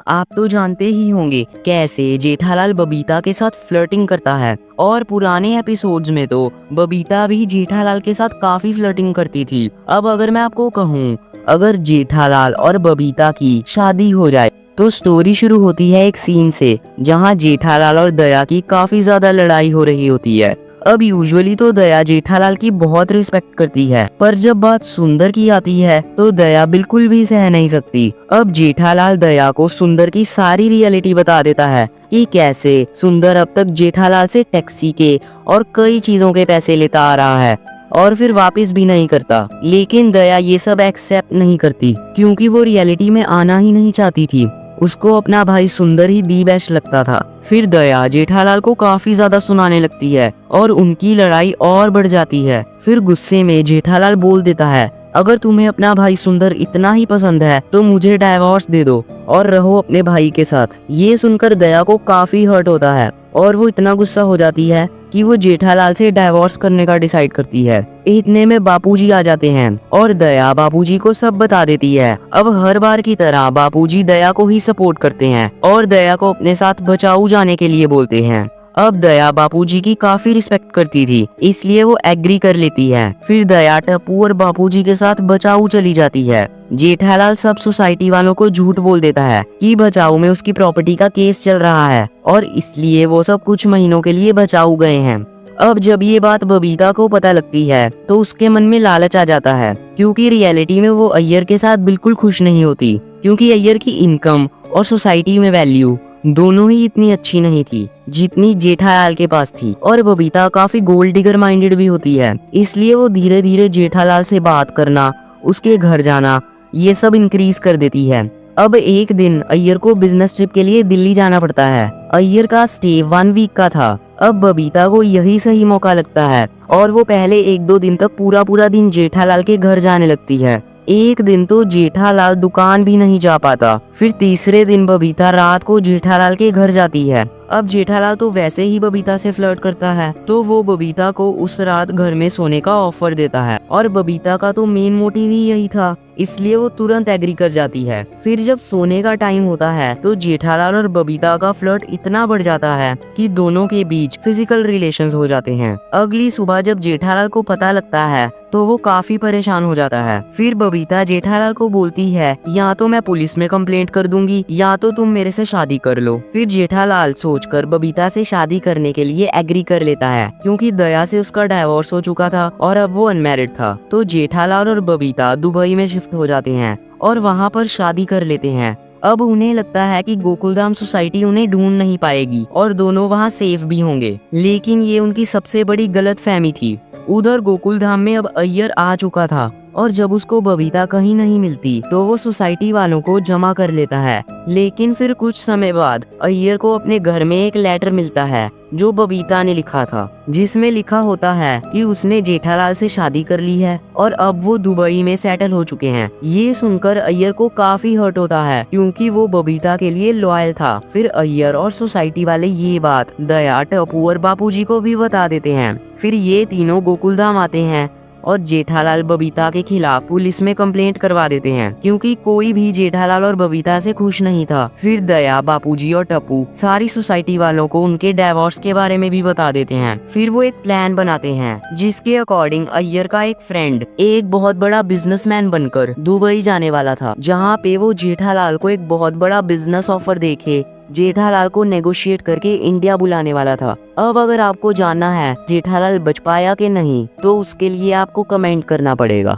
आप तो जानते ही होंगे कैसे जेठालाल बबीता के साथ फ्लर्टिंग करता है। और पुराने एपिसोड्स में तो बबीता भी जेठालाल के साथ काफी फ्लर्टिंग करती थी। अब अगर मैं आपको कहूँ, अगर जेठालाल और बबीता की शादी हो जाए तो स्टोरी शुरू होती है एक सीन से, जहाँ जेठालाल और दया की काफी ज्यादा लड़ाई हो रही होती है। अब यूजुअली तो दया जेठालाल की बहुत रिस्पेक्ट करती है, पर जब बात सुंदर की आती है तो दया बिल्कुल भी सह नहीं सकती। अब जेठालाल दया को सुंदर की सारी रियलिटी बता देता है कि कैसे सुंदर अब तक जेठालाल से टैक्सी के और कई चीजों के पैसे लेता आ रहा है और फिर वापस भी नहीं करता। लेकिन दया ये सब एक्सेप्ट नहीं करती, क्योंकि वो रियलिटी में आना ही नहीं चाहती थी। उसको अपना भाई सुंदर ही दी बेस्ट लगता था। फिर दया जेठालाल को काफी ज्यादा सुनाने लगती है और उनकी लड़ाई और बढ़ जाती है। फिर गुस्से में जेठालाल बोल देता है, अगर तुम्हें अपना भाई सुंदर इतना ही पसंद है तो मुझे डाइवोर्स दे दो और रहो अपने भाई के साथ। ये सुनकर दया को काफी हर्ट होता है और वो इतना गुस्सा हो जाती है कि वो जेठालाल से डाइवोर्स करने का डिसाइड करती है। इतने में बापूजी आ जाते हैं और दया बापूजी को सब बता देती है। अब हर बार की तरह बापूजी दया को ही सपोर्ट करते हैं और दया को अपने साथ बचाऊ जाने के लिए बोलते हैं। अब दया बापूजी की काफी रिस्पेक्ट करती थी, इसलिए वो एग्री कर लेती है। फिर दया टप्पू और बापूजी के साथ बचाऊ चली जाती है। जेठालाल सब सोसाइटी वालों को झूठ बोल देता है कि बचाऊ में उसकी प्रॉपर्टी का केस चल रहा है और इसलिए वो सब कुछ महीनों के लिए बचाऊ गए हैं। अब जब ये बात बबीता को पता लगती है तो उसके मन में लालच आ जाता है, क्योंकि रियलिटी में वो अय्यर के साथ बिल्कुल खुश नहीं होती, क्योंकि अय्यर की इनकम और सोसाइटी में वैल्यू दोनों ही इतनी अच्छी नहीं थी जितनी जेठालाल के पास थी। और बबीता काफी गोल्ड डिगर माइंडेड भी होती है, इसलिए वो धीरे धीरे जेठालाल से बात करना, उसके घर जाना, ये सब इंक्रीज कर देती है। अब एक दिन अय्यर को बिजनेस ट्रिप के लिए दिल्ली जाना पड़ता है। अय्यर का स्टे 1 वीक का था। अब बबीता को यही सही मौका लगता है और वो पहले 1-2 दिन तक पूरा दिन जेठालाल के घर जाने लगती है। एक दिन तो जेठालाल दुकान भी नहीं जा पाता। फिर तीसरे दिन बबीता रात को जेठालाल के घर जाती है। अब जेठालाल तो वैसे ही बबीता से फ्लर्ट करता है, तो वो बबीता को उस रात घर में सोने का ऑफर देता है और बबीता का तो मेन मोटिव ही यही था, इसलिए वो तुरंत एग्री कर जाती है। फिर जब सोने का टाइम होता है तो जेठालाल और बबीता का फ्लर्ट इतना बढ़ जाता है कि दोनों के बीच फिजिकल रिलेशंस हो जाते हैं। अगली सुबह जब जेठालाल को पता लगता है तो वो काफी परेशान हो जाता है। फिर बबीता जेठालाल को बोलती है, या तो मैं पुलिस में कंप्लेंट कर दूंगी या तो तुम मेरे से शादी कर लो। फिर जेठालाल सोचकर बबीता से शादी करने के लिए एग्री कर लेता है, क्योंकि दया से उसका डाइवोर्स हो चुका था और अब वो अनमैरिड था। तो जेठालाल और बबीता दुबई में शिफ्ट हो जाते हैं और वहाँ पर शादी कर लेते हैं। अब उन्हें लगता है कि गोकुलधाम सोसाइटी उन्हें ढूंढ नहीं पाएगी और दोनों वहाँ सेफ भी होंगे, लेकिन ये उनकी सबसे बड़ी गलतफहमी थी। उधर गोकुलधाम में अब अय्यर आ चुका था और जब उसको बबीता कहीं नहीं मिलती तो वो सोसाइटी वालों को जमा कर लेता है। लेकिन फिर कुछ समय बाद अय्यर को अपने घर में एक लेटर मिलता है जो बबीता ने लिखा था, जिसमें लिखा होता है कि उसने जेठालाल से शादी कर ली है और अब वो दुबई में सेटल हो चुके हैं। ये सुनकर अय्यर को काफी हर्ट होता है, क्योंकि वो बबीता के लिए लॉयल था। फिर अय्यर और सोसाइटी वाले ये बात दया, टप्पू और बापूजी को भी बता देते हैं। फिर ये तीनों गोकुलधाम आते हैं और जेठालाल बबीता के खिलाफ पुलिस में कंप्लेंट करवा देते हैं, क्योंकि कोई भी जेठालाल और बबीता से खुश नहीं था। फिर दया, बापूजी और टप्पू सारी सोसाइटी वालों को उनके डाइवोर्स के बारे में भी बता देते हैं। फिर वो एक प्लान बनाते हैं जिसके अकॉर्डिंग अय्यर का एक फ्रेंड एक बहुत बड़ा बिजनेसमैन बनकर दुबई जाने वाला था, जहाँ पे वो जेठालाल को एक बहुत बड़ा बिजनेस ऑफर देके जेठालाल को नेगोशिएट करके इंडिया बुलाने वाला था। अब अगर आपको जानना है जेठालाल बच पाया कि नहीं, तो उसके लिए आपको कमेंट करना पड़ेगा।